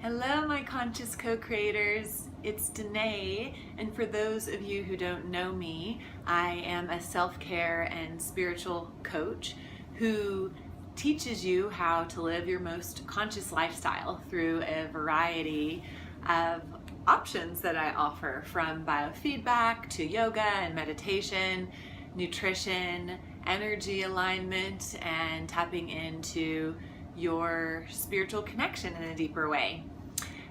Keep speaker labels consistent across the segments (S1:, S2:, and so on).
S1: Hello, my conscious co-creators. It's Danae, and for those of you who don't know me, I am a self-care and spiritual coach who teaches you how to live your most conscious lifestyle through a variety of options that I offer, from biofeedback to yoga and meditation, nutrition, energy alignment, and tapping into your spiritual connection in a deeper way.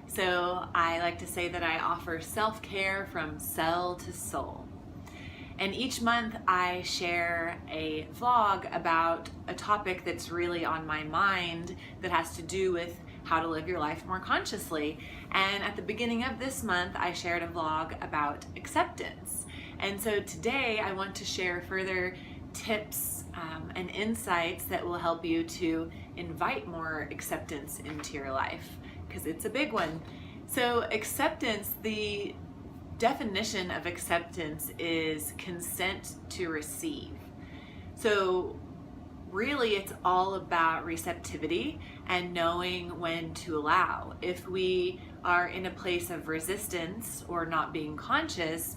S1: So I like to say that I offer self-care from cell to soul. And each month I share a vlog about a topic that's really on my mind that has to do with how to live your life more consciously. And at the beginning of this month, I shared a vlog about acceptance. And so today I want to share further tips and insights that will help you to invite more acceptance into your life, because it's a big one. So acceptance, the definition of acceptance is consent to receive. So really it's all about receptivity and knowing when to allow. If we are in a place of resistance or not being conscious,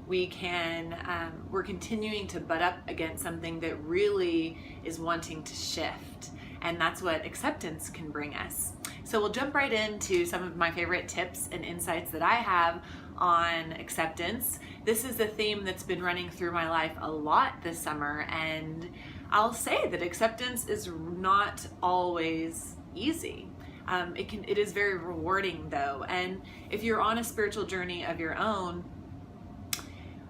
S1: we're continuing to butt up against something that really is wanting to shift. And that's what acceptance can bring us. So we'll jump right into some of my favorite tips and insights that I have on acceptance. This is a theme that's been running through my life a lot this summer, and I'll say that acceptance is not always easy. It is very rewarding though, and if you're on a spiritual journey of your own,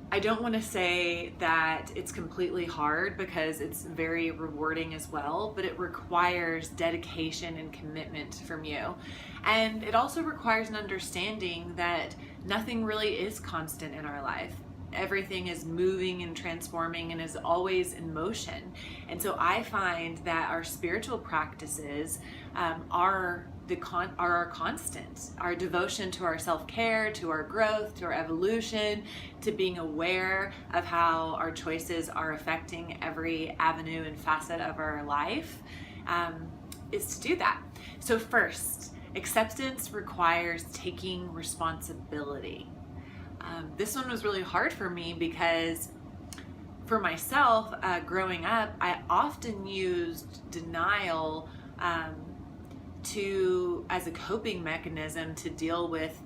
S1: I don't want to say that it's completely hard, because it's very rewarding as well, but it requires dedication and commitment from you. And it also requires an understanding that nothing really is constant in our life. Everything is moving and transforming and is always in motion. And so I find that our spiritual practices are our constant. Our devotion to our self-care, to our growth, to our evolution, to being aware of how our choices are affecting every avenue and facet of our life, is to do that. So first, acceptance requires taking responsibility. This one was really hard for me because for myself, growing up, I often used denial as a coping mechanism to deal with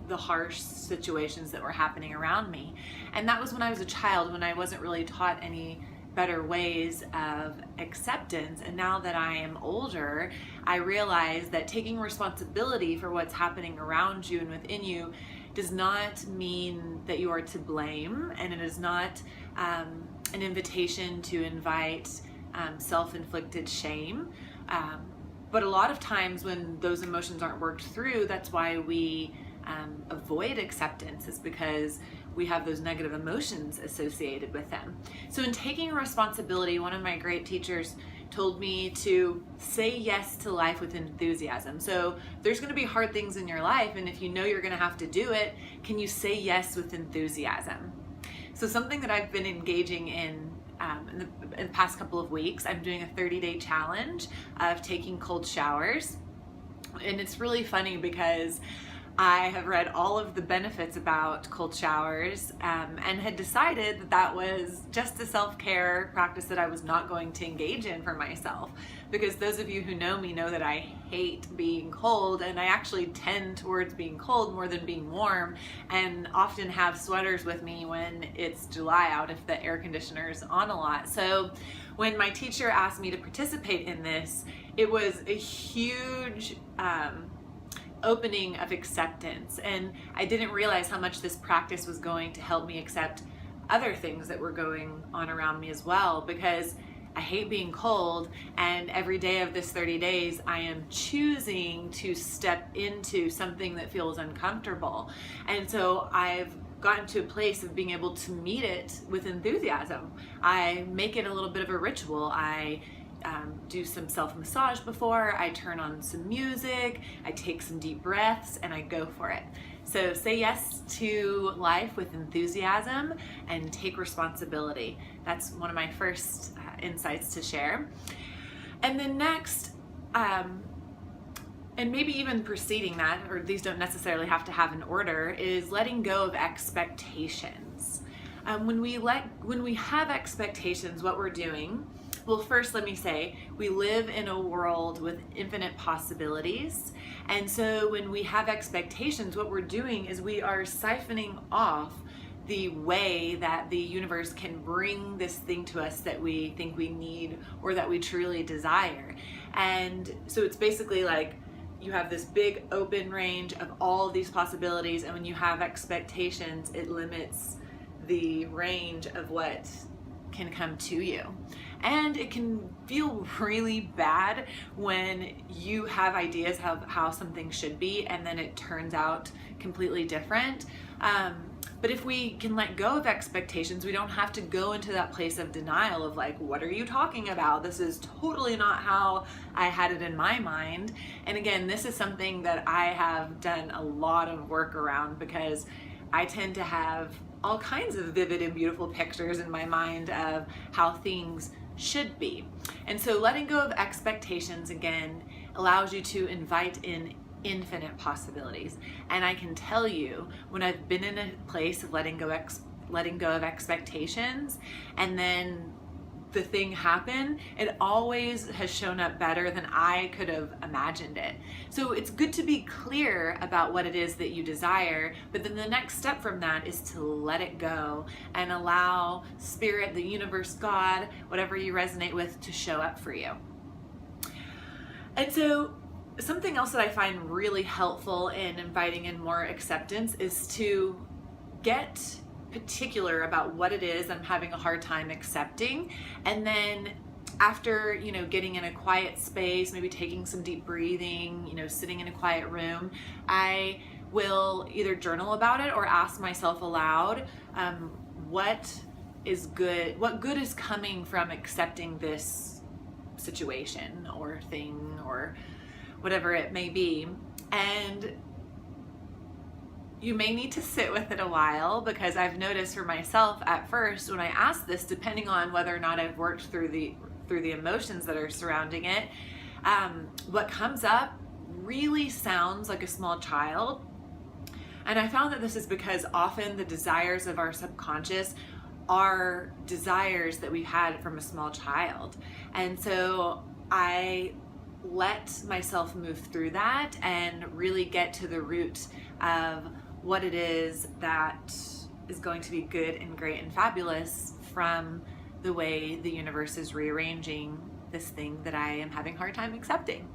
S1: the harsh situations that were happening around me. And that was when I was a child, when I wasn't really taught any better ways of acceptance. And now that I am older, I realize that taking responsibility for what's happening around you and within you does not mean that you are to blame, and it is not an invitation to invite self-inflicted shame. But a lot of times when those emotions aren't worked through, that's why we avoid acceptance, is because we have those negative emotions associated with them. So in taking responsibility, one of my great teachers told me to say yes to life with enthusiasm. So there's going to be hard things in your life, and if you know you're going to have to do it, can you say yes with enthusiasm? So something that I've been engaging in the past couple of weeks, I'm doing a 30-day challenge of taking cold showers. And it's really funny because I have read all of the benefits about cold showers and had decided that that was just a self-care practice that I was not going to engage in for myself. Because those of you who know me know that I hate being cold, and I actually tend towards being cold more than being warm, and often have sweaters with me when it's July out if the air conditioner is on a lot. So when my teacher asked me to participate in this, it was a huge opening of acceptance, and I didn't realize how much this practice was going to help me accept other things that were going on around me as well, because I hate being cold, and every day of this 30 days I am choosing to step into something that feels uncomfortable. And so I've gotten to a place of being able to meet it with enthusiasm. I make it a little bit of a ritual. I do some self-massage before, I turn on some music, I take some deep breaths, and I go for it. So say yes to life with enthusiasm and take responsibility. That's one of my first insights to share. And then next, And maybe even preceding that, or these don't necessarily have to have an order, is letting go of expectations. When we have expectations, what we're doing, well, first let me say, we live in a world with infinite possibilities. And so when we have expectations, what we're doing is we are siphoning off the way that the universe can bring this thing to us that we think we need or that we truly desire. And so it's basically like you have this big open range of all of these possibilities, and when you have expectations, it limits the range of what can come to you. And it can feel really bad when you have ideas of how something should be and then it turns out completely different. But if we can let go of expectations, we don't have to go into that place of denial of like, what are you talking about? This is totally not how I had it in my mind. And again, this is something that I have done a lot of work around, because I tend to have all kinds of vivid and beautiful pictures in my mind of how things should be. And so letting go of expectations, again, allows you to invite in infinite possibilities. And I can tell you, when I've been in a place of letting go of expectations, and then the thing happened, it always has shown up better than I could have imagined it. So it's good to be clear about what it is that you desire, but then the next step from that is to let it go and allow Spirit, the universe, God, whatever you resonate with, to show up for you. And so something else that I find really helpful in inviting in more acceptance is to get particular about what it is I'm having a hard time accepting. And then after, getting in a quiet space, maybe taking some deep breathing, sitting in a quiet room, I will either journal about it or ask myself aloud, what good is coming from accepting this situation or thing or whatever it may be. And you may need to sit with it a while, because I've noticed for myself at first when I ask this, depending on whether or not I've worked through the emotions that are surrounding it, what comes up really sounds like a small child. And I found that this is because often the desires of our subconscious are desires that we had from a small child. And so I let myself move through that and really get to the root of what it is that is going to be good and great and fabulous from the way the universe is rearranging this thing that I am having a hard time accepting.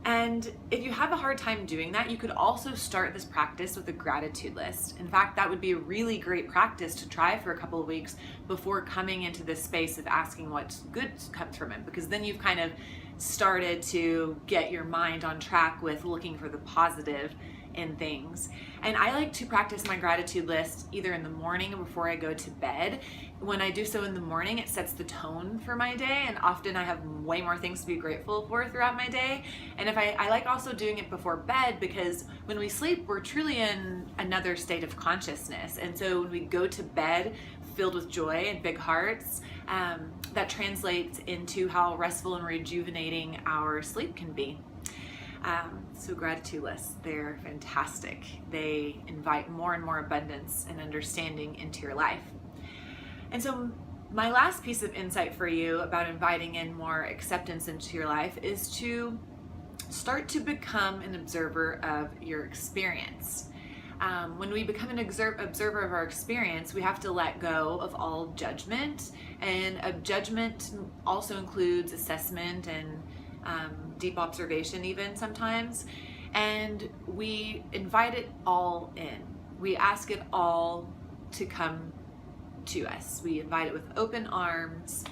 S1: And if you have a hard time doing that, you could also start this practice with a gratitude list. In fact, that would be a really great practice to try for a couple of weeks before coming into this space of asking what good comes from it, because then you've kind of started to get your mind on track with looking for the positive in things. And I like to practice my gratitude list either in the morning or before I go to bed. When I do so in the morning, it sets the tone for my day, and often I have way more things to be grateful for throughout my day. And if I like also doing it before bed, because when we sleep, we're truly in another state of consciousness. And so when we go to bed filled with joy and big hearts, that translates into how restful and rejuvenating our sleep can be. So gratitude lists, they're fantastic. They invite more and more abundance and understanding into your life. And so my last piece of insight for you about inviting in more acceptance into your life is to start to become an observer of your experience. When we become an observer of our experience, we have to let go of all judgment, and a judgment also includes assessment and deep observation even sometimes, and we invite it all in. We ask it all to come to us. We invite it with open arms,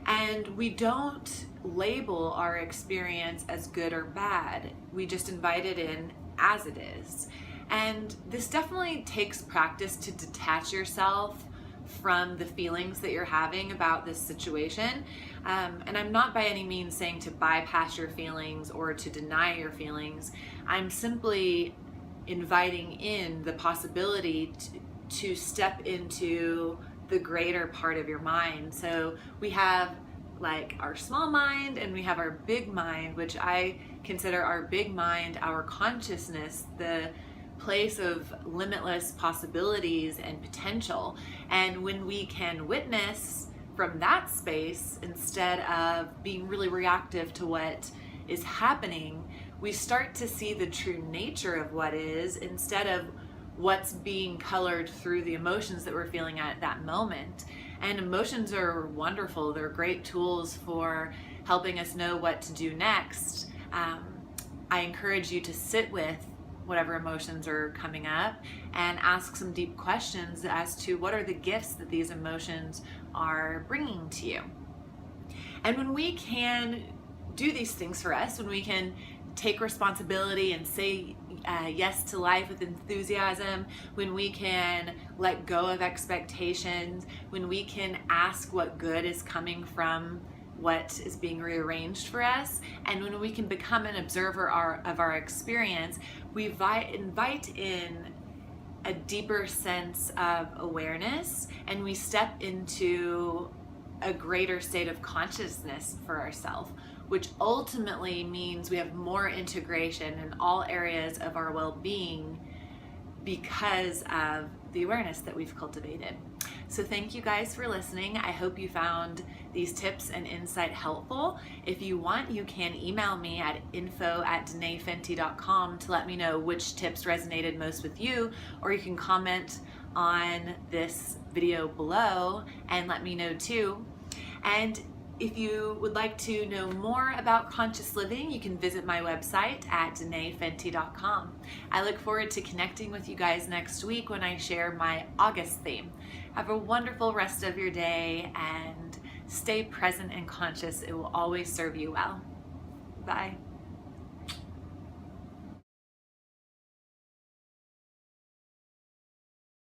S1: and we don't label our experience as good or bad. We just invite it in as it is. And this definitely takes practice to detach yourself from the feelings that you're having about this situation. And I'm not by any means saying to bypass your feelings or to deny your feelings. I'm simply inviting in the possibility to step into the greater part of your mind. So we have like our small mind, and we have our big mind, which I consider our big mind, our consciousness, the place of limitless possibilities and potential. And when we can witness from that space instead of being really reactive to what is happening, we start to see the true nature of what is instead of what's being colored through the emotions that we're feeling at that moment. And emotions are wonderful. They're great tools for helping us know what to do next. I encourage you to sit with whatever emotions are coming up and ask some deep questions as to what are the gifts that these emotions are bringing to you. And when we can do these things for us, when we can take responsibility and say yes to life with enthusiasm, when we can let go of expectations, when we can ask what good is coming from what is being rearranged for us, and when we can become an observer of our experience, we invite in a deeper sense of awareness, and we step into a greater state of consciousness for ourselves, which ultimately means we have more integration in all areas of our well-being because of the awareness that we've cultivated. So thank you guys for listening. I hope you found these tips and insight helpful. If you want, you can email me at info@danaefenty.com to let me know which tips resonated most with you, or you can comment on this video below and let me know too. And if you would like to know more about conscious living, you can visit my website at danaefenty.com. I look forward to connecting with you guys next week when I share my August theme. Have a wonderful rest of your day and stay present and conscious. It will always serve you well. Bye.